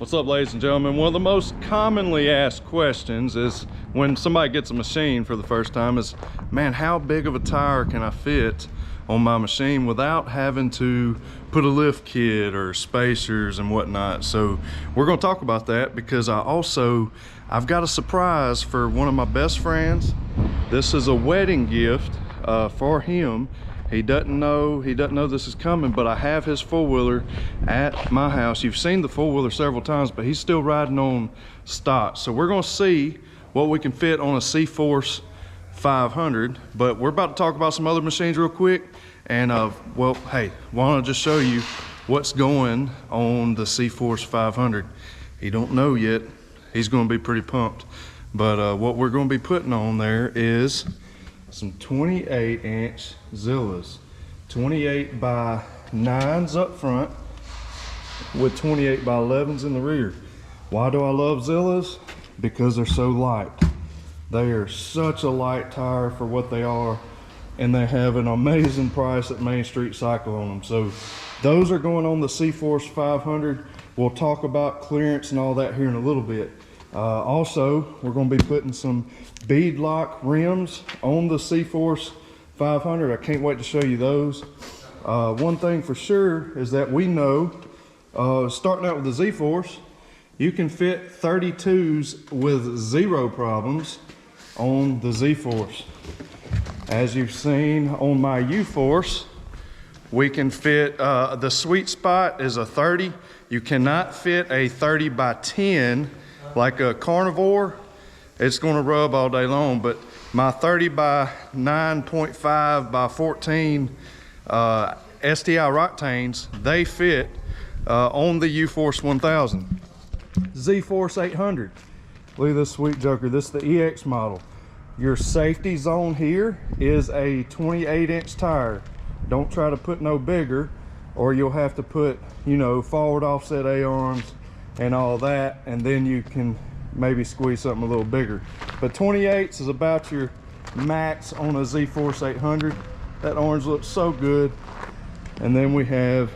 What's up, ladies and gentlemen? One of the most commonly asked questions is when somebody gets a machine for the first time is, man, how big of a tire can I fit on my machine without having to put a lift kit or spacers and whatnot? So we're going to talk about that because I've got a surprise for one of my best friends. This is a wedding gift for him. He doesn't know this is coming, but I have his four-wheeler at my house. You've seen the four-wheeler several times, but he's still riding on stock. So we're gonna see what we can fit on a CForce 500, but we're about to talk about some other machines real quick. And well, hey, why don't I just show you what's going on the CForce 500. He don't know yet. He's gonna be pretty pumped. But what we're gonna be putting on there is some 28-inch Zillas, 28 by 9s up front with 28 by 11s in the rear. Why do I love Zillas? Because they're so light. They are such a light tire for what they are, and they have an amazing price at Main Street Cycle on them. So those are going on the CForce 500. We'll talk about clearance and all that here in a little bit. Also, we're going to be putting some bead lock rims on the CForce 500. I can't wait to show you those. One thing for sure is that we know, starting out with the ZForce, you can fit 32s with zero problems on the ZForce. As you've seen on my UFORCE, we can fit, the sweet spot is a 30. You cannot fit a 30 by 10 like a Carnivore. It's going to rub all day long, but my 30 by 9.5 by 14 STI Roctanes, they fit on the UFORCE 1000. ZForce 800. Look at this sweet joker. This is the EX model. Your safety zone here is a 28-inch tire. Don't try to put no bigger, or you'll have to put, you know, forward offset A-arms and all that, and then you can maybe squeeze something a little bigger. But 28s is about your max on a ZForce 800. That orange looks so good. And then we have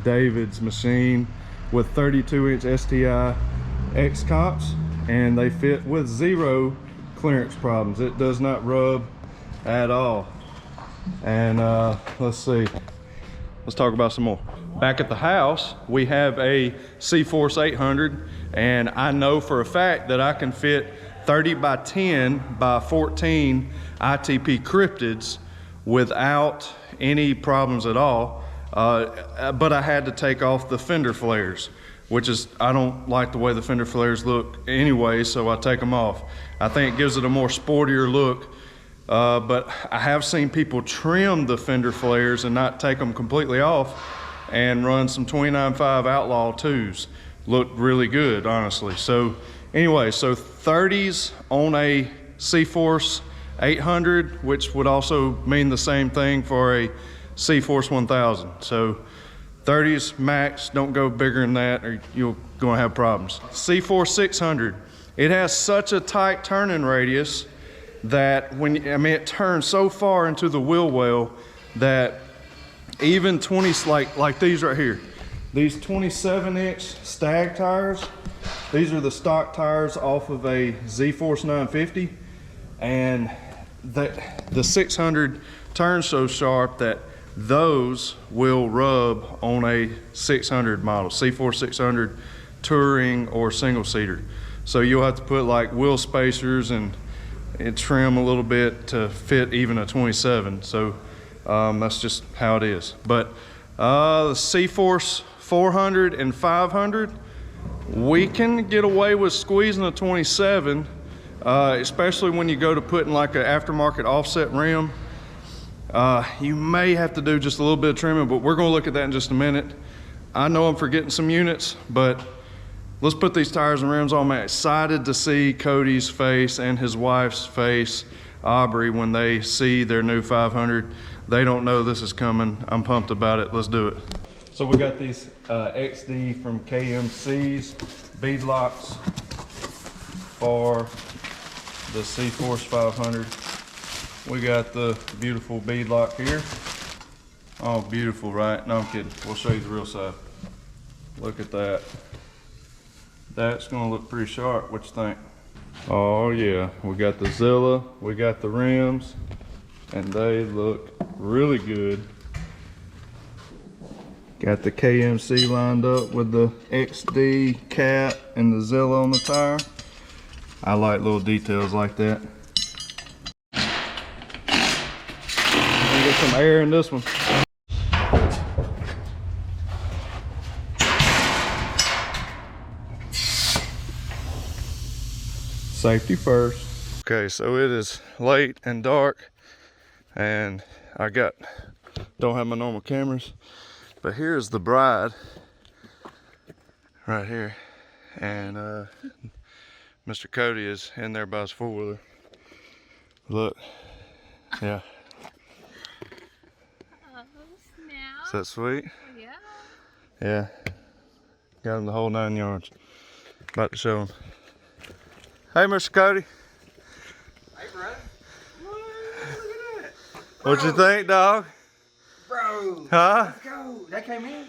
David's machine with 32-inch STI X cops, and they fit with zero clearance problems. It does not rub at all. And let's see, let's talk about some more. Back at the house, we have a CForce 800, and I know for a fact that I can fit 30 by 10 by 14 ITP cryptids without any problems at all. But I had to take off the fender flares, which is, I don't like the way the fender flares look anyway, so I take them off. I think it gives it a more sportier look. But I have seen people trim the fender flares and not take them completely off and run some 29.5 Outlaw 2s. Look really good, honestly. So anyway, so 30s on a CForce 800, which would also mean the same thing for a CForce 1000. So 30s max, don't go bigger than that or you're gonna have problems. CForce 600, it has such a tight turning radius that it turns so far into the wheel well that even 20s, like these right here, these 27-inch stag tires, these are the stock tires off of a ZForce 950, and the 600 turns so sharp that those will rub on a 600 model, CForce 600 touring or single seater. So you'll have to put like wheel spacers and trim a little bit to fit even a 27. So that's just how it is. But the CForce 400 and 500, we can get away with squeezing a 27, especially when you go to putting like an aftermarket offset rim. You may have to do just a little bit of trimming, but we're gonna look at that in just a minute. I know I'm forgetting some units, but let's put these tires and rims on. I'm excited to see Cody's face and his wife's face, Aubrey, when they see their new 500. They don't know this is coming. I'm pumped about it. Let's do it. So we got these XD from KMC's bead locks for the CForce 500. We got the beautiful bead lock here. Oh, beautiful, right? No, I'm kidding. We'll show you the real side. Look at that. That's gonna look pretty sharp. What you think? Oh yeah, we got the Zilla, we got the rims, and they look really good. Got the KMC lined up with the XD cap and the Zilla on the tire. I like little details like that. Get some air in this one. Safety first. Okay, so it is late and dark, and I don't have my normal cameras, but here's the bride right here, and Mr. Cody is in there by his four-wheeler. Look, yeah. Oh, snap. Is that sweet? Yeah. Yeah. Got him the whole 9 yards. About to show him. Hey, Mr. Cody. Hey, bro. Look at that. What you think, dog? Bro. Huh? Let's go. That came in?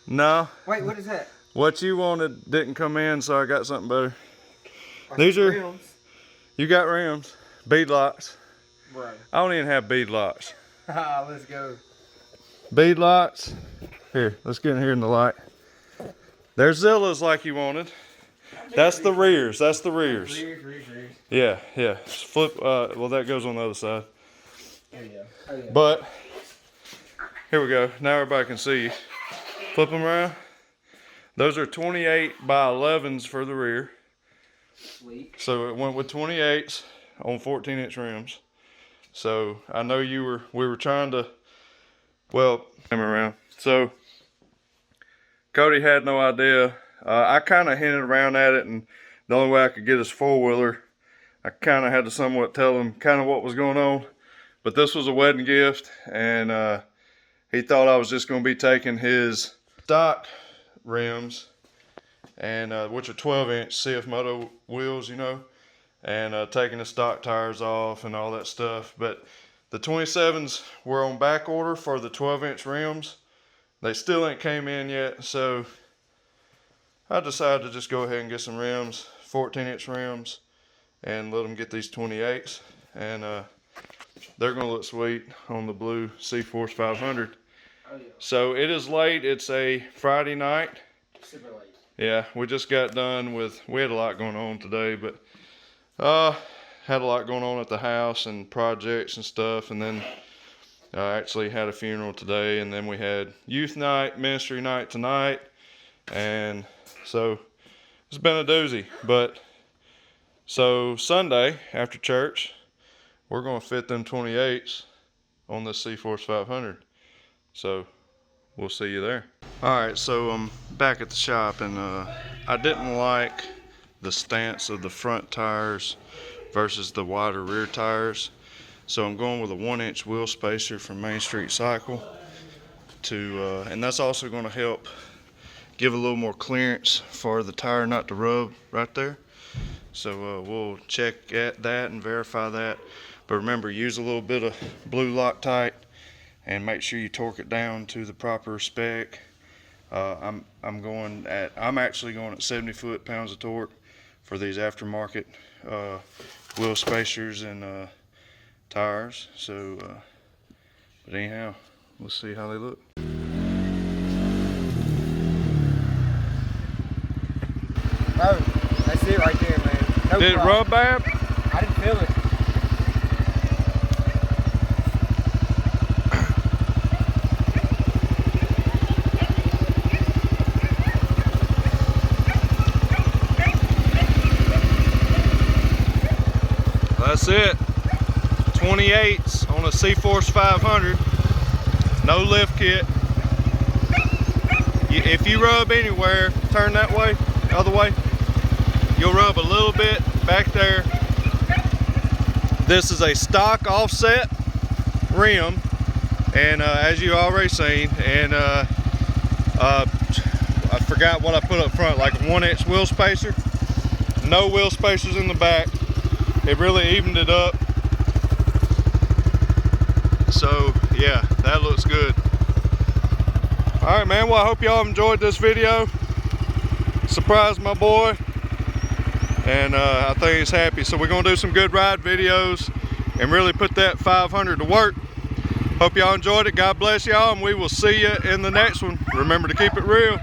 No. Wait, what is that? What you wanted didn't come in, so I got something better. Like These are, rims. you got rims, bead locks. Bro. I don't even have bead locks. Let's go. Bead locks. Here, let's get in here in the light. There's Zillas like you wanted. That's the rears. That's the rears. Rears. Yeah, yeah. Flip. Well, that goes on the other side. There you go. Oh, yeah. But here we go. Now everybody can see. Flip them around. Those are 28 by 11s for the rear. Sweet. So it went with 28s on 14-inch rims. So I know we were trying to, well, come around. So Cody had no idea. I kind of hinted around at it, and the only way I could get his four-wheeler, I kind of had to somewhat tell him kind of what was going on. But this was a wedding gift, and he thought I was just going to be taking his stock rims, and which are 12-inch CFMOTO wheels, you know, and taking the stock tires off and all that stuff. But the 27s were on back order for the 12-inch rims. They still ain't came in yet, so I decided to just go ahead and get some rims, 14-inch rims, and let them get these 28s, and they're gonna look sweet on the blue ZForce 500. Oh, yeah. So it is late. It's a Friday night. Super late. Yeah, we just got done we had a lot going on today, but had a lot going on at the house and projects and stuff, and then I actually had a funeral today, and then we had youth night, ministry night tonight, and so it's been a doozy. But so Sunday after church, we're gonna fit them 28s on this ZForce 500. So we'll see you there. All right, so I'm back at the shop, and I didn't like the stance of the front tires versus the wider rear tires. So I'm going with a 1-inch wheel spacer from Main Street Cycle and that's also going to help give a little more clearance for the tire not to rub right there. So we'll check at that and verify that. But remember, use a little bit of blue Loctite and make sure you torque it down to the proper spec. I'm actually going at 70 foot-pounds of torque for these aftermarket wheel spacers and tires. So but anyhow, we'll see how they look. Oh, that's it right there, man. No Did it problem. rub bad? I didn't feel it. That's it. 28s on a ZForce 500. No lift kit. If you rub anywhere, turn that way, other way. You'll rub a little bit back there. This is a stock offset rim, and as you already seen, and I forgot what I put up front, like a 1-inch wheel spacer. No wheel spacers in the back. It really evened it up. So yeah, that looks good. All right, man, well, I hope y'all enjoyed this video. Support surprised my boy, and I think he's happy. So we're gonna do some good ride videos and really put that 500 to work. Hope y'all enjoyed it. God bless y'all, and we will see you in the next one. Remember to keep it real.